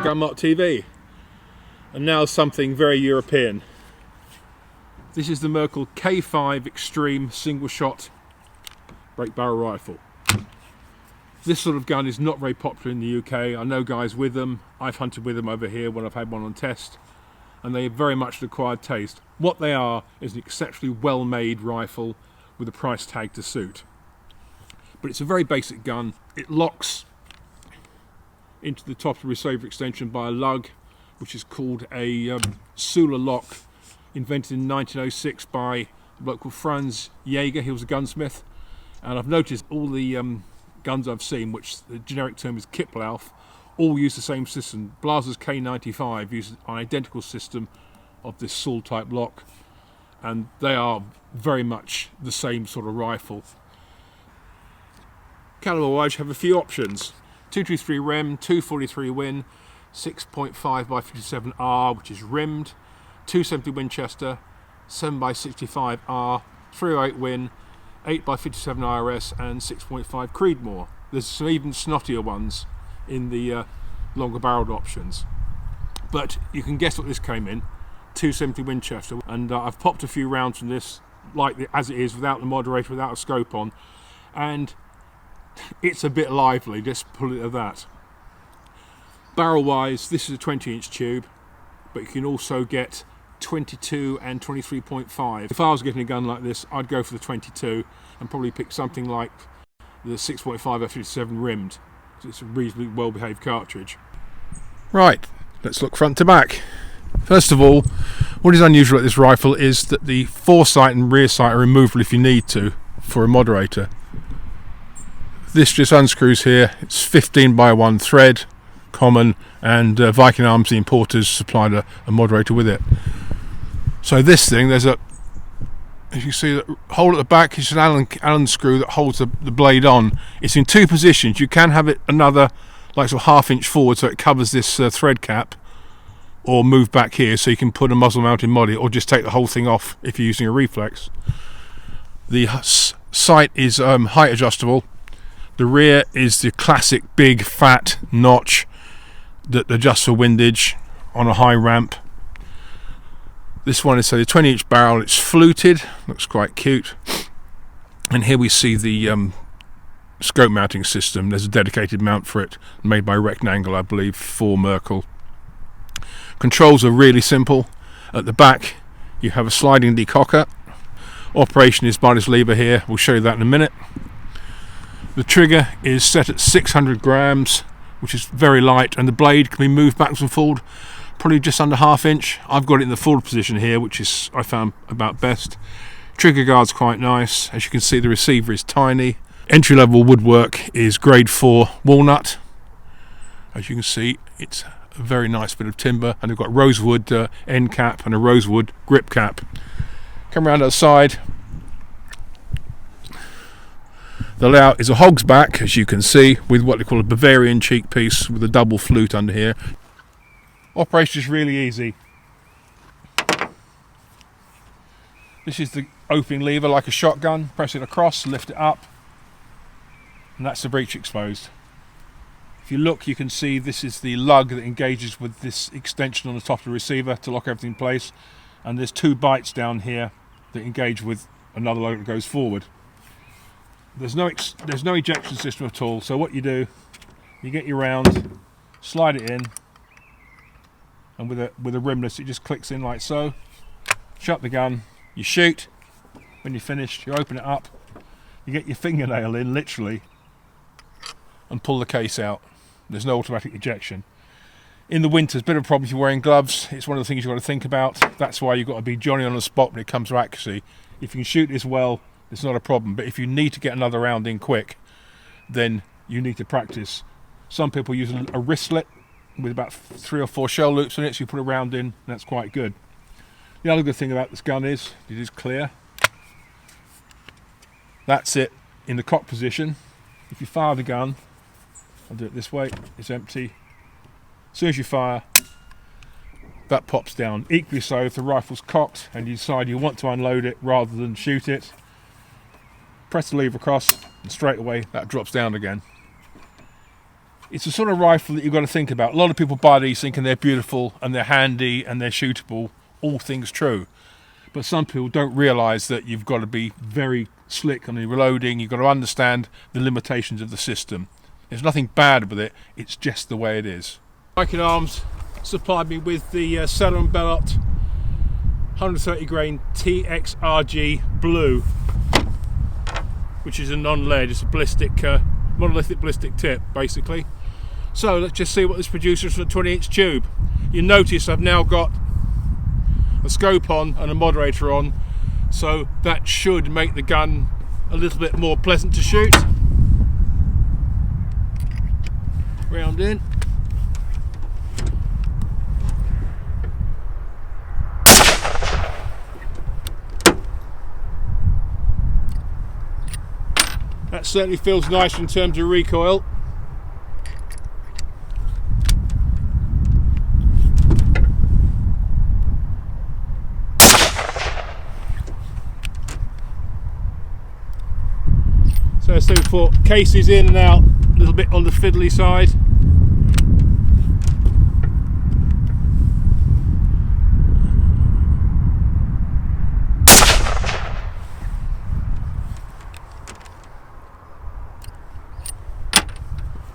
gun Mart TV, and now something very European. This is the Merkel K5 Extreme single shot break barrel rifle. This sort of gun is not very popular in the UK. I know guys with them. I've hunted with them over here when I've had one on test, and they have very much an acquired taste. What they are is an exceptionally well-made rifle with a price tag to suit. But it's a very basic gun. It locks into the top of the receiver extension by a lug, which is called a Sula lock, invented in 1906 by a bloke called Franz Jaeger. He was a gunsmith, and I've noticed all the guns I've seen, which the generic term is Kiplauf, all use the same system. Blaser's K5 uses an identical system of this Sula type lock, and they are very much the same sort of rifle. Caliber wise, you have a few options: 223 rem, 243 Win, 6.5 by 57R, which is rimmed, 270 Winchester, 7x65 R, 308 Win, 8 by 57 IRS, and 6.5 Creedmoor. There's some even snottier ones in the longer barreled options, but you can guess what this came in: 270 Winchester. And I've popped a few rounds from this, as it is, without the moderator, without a scope on, and it's a bit lively, just put it at that. Barrel wise, this is a 20-inch tube, but you can also get 22 and 23.5. If I was getting a gun like this, I'd go for the 22 and probably pick something like the 6.5 F57 rimmed, because it's a reasonably well-behaved cartridge. Right, let's look front to back. First of all, what is unusual at this rifle is that the foresight and rear sight are removable if you need to for a moderator. This just unscrews here. It's 15 by 1 thread, common, and Viking Arms, the importers, supplied a moderator with it. So this thing, there's a, as you see, the hole at the back is an Allen screw that holds the blade on. It's in two positions. You can have it another, like sort of ½ inch forward, so it covers this thread cap, or move back here so you can put a muzzle mounted moddy, or just take the whole thing off if you're using a reflex. The sight is height adjustable. The rear is the classic big fat notch that adjusts for windage on a high ramp. This one is a 20-inch barrel. It's fluted, looks quite cute. And here we see the scope mounting system. There's a dedicated mount for it, made by Rectangle, I believe, for Merkel. Controls are really simple. At the back you have a sliding decocker. Operation is by this lever here. We'll show you that in a minute. The trigger is set at 600 grams, which is very light, and the blade can be moved backwards and forward, probably just under ½ inch. I've got it in the forward position here, which is, I found, about best. Trigger guard's quite nice. As you can see, the receiver is tiny. Entry level woodwork is grade 4 walnut. As you can see, it's a very nice bit of timber, and they've got rosewood end cap and a rosewood grip cap. Come around outside. The layout is a hog's back, as you can see, with what they call a Bavarian cheek piece with a double flute under here. Operation is really easy. This is the opening lever like a shotgun. Press it across, lift it up, and that's the breech exposed. If you look, you can see this is the lug that engages with this extension on the top of the receiver to lock everything in place, and there's 2 bites down here that engage with another lug that goes forward. There's no ejection system at all, so what you do, you get your round, slide it in, and with a rimless it just clicks in like so. Shut the gun, you shoot. When you're finished, you open it up, you get your fingernail in, literally, and pull the case out. There's no automatic ejection. In the winter, it's a bit of a problem if you're wearing gloves. It's one of the things you've got to think about. That's why you've got to be Johnny on the spot when it comes to accuracy. If you can shoot this well, it's not a problem, but if you need to get another round in quick, then you need to practice. Some people use a wristlet with about 3 or 4 shell loops in it, so you put a round in, and that's quite good. The other good thing about this gun is it is clear. That's it in the cock position. If you fire the gun, I'll do it this way, it's empty. As soon as you fire, that pops down. Equally so if the rifle's cocked and you decide you want to unload it rather than shoot it, press the lever across and straight away that drops down again. It's the sort of rifle that you've got to think about. A lot of people buy these thinking they're beautiful and they're handy and they're shootable, all things true. But some people don't realise that you've got to be very slick on the reloading. You've got to understand the limitations of the system. There's nothing bad with it, it's just the way it is. Viking Arms supplied me with the Celeron Bellot 130 grain TXRG Blue, which is a non-lead, it's a ballistic, monolithic ballistic tip basically. So let's just see what this produces from a 20-inch tube. You notice I've now got a scope on and a moderator on, so that should make the gun a little bit more pleasant to shoot. Round in. That certainly feels nice in terms of recoil. So as I said before, cases in and out, a little bit on the fiddly side.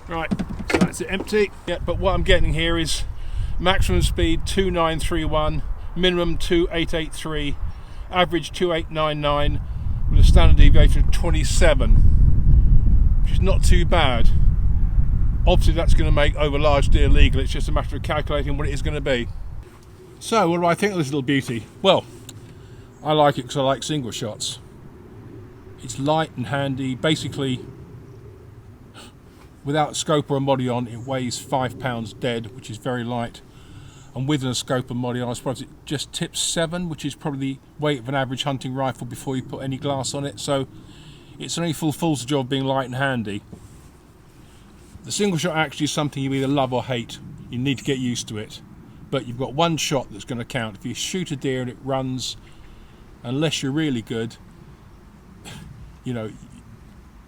Right, so that's it empty. Yeah, but what I'm getting here is maximum speed 2931, minimum 2883, average 2899, with a standard deviation of 27, which is not too bad. Obviously that's going to make over large deer legal, it's just a matter of calculating what it is going to be. So what do I think of this little beauty? Well, I like it because I like single shots. It's light and handy. Basically, without a scope or a moddy on, it weighs 5 pounds dead, which is very light. And with a scope and moddy on, I suppose it just tips 7, which is probably the weight of an average hunting rifle before you put any glass on it. So it's only fulfills the job of being light and handy. The single shot actually is something you either love or hate. You need to get used to it. But you've got one shot that's going to count. If you shoot a deer and it runs, unless you're really good, you know,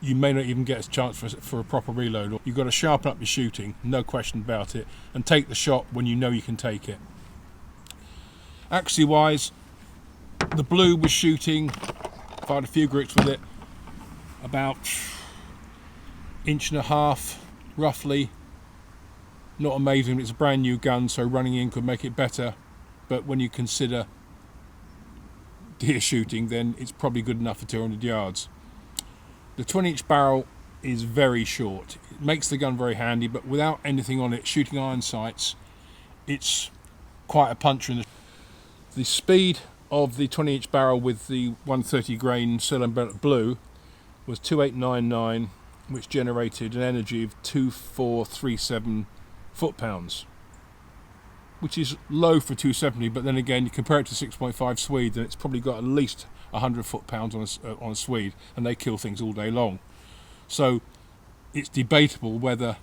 you may not even get a chance for a proper reload. You've got to sharpen up your shooting, no question about it, and take the shot when you know you can take it. Accuracy wise, the blue was shooting, fired a few grips with it, about 1.5 inches roughly. Not amazing, it's a brand new gun, so running in could make it better, but when you consider deer shooting, then it's probably good enough for 200 yards. The 20-inch barrel is very short. It makes the gun very handy, but without anything on it, shooting iron sights, it's quite a puncher. The speed of the 20-inch barrel with the 130 grain Celeron Bellot Blue was 2899, which generated an energy of 2437 foot-pounds, which is low for 270, but then again, you compare it to 6.5 Swede, and it's probably got at least 100 foot-pounds on a Swede, and they kill things all day long. So it's debatable whether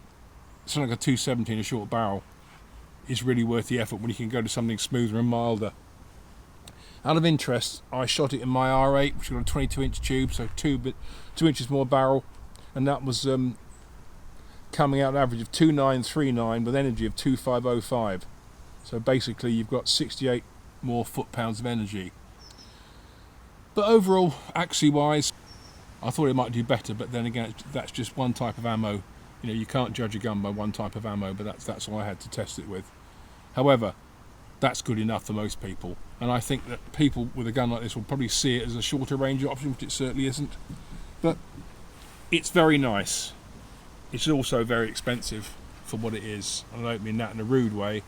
something like a 270 in a short barrel is really worth the effort when you can go to something smoother and milder. Out of interest, I shot it in my R8, which got a 22-inch tube, so 2 inches more barrel, and that was coming out an average of 2939 with energy of 2505. So basically you've got 68 more foot-pounds of energy. But overall, accuracy wise, I thought it might do better, but then again, that's just one type of ammo. You know, you can't judge a gun by one type of ammo, but that's all I had to test it with. However, that's good enough for most people, and I think that people with a gun like this will probably see it as a shorter range option, which it certainly isn't. But it's very nice. It's also very expensive for what it is, and I don't mean that in a rude way.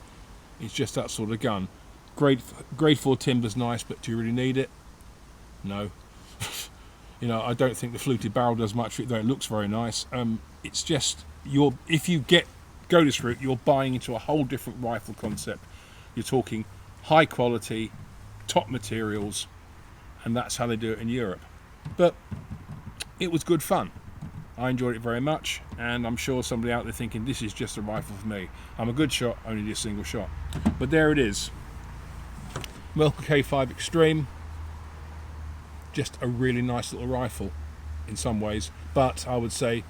It's just that sort of gun. Grade 4 timber's nice, but do you really need it? No. You know, I don't think the fluted barrel does much for it, though it looks very nice. It's just, if you go this route, you're buying into a whole different rifle concept. You're talking high quality, top materials, and that's how they do it in Europe. But it was good fun. I enjoyed it very much, and I'm sure somebody out there thinking this is just a rifle for me. I'm a good shot, only a single shot. But there it is. Merkel K5 Extreme. Just a really nice little rifle in some ways, but I would say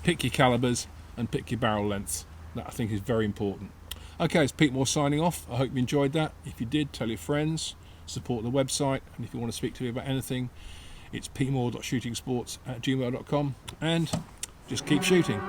pick your calibers, and pick your barrel length. That I think is very important. Okay, it's Pete Moore signing off. I hope you enjoyed that. If you did, tell your friends, support the website, and if you want to speak to me about anything, it's petemore.shootingsports@gmail.com, and just keep shooting.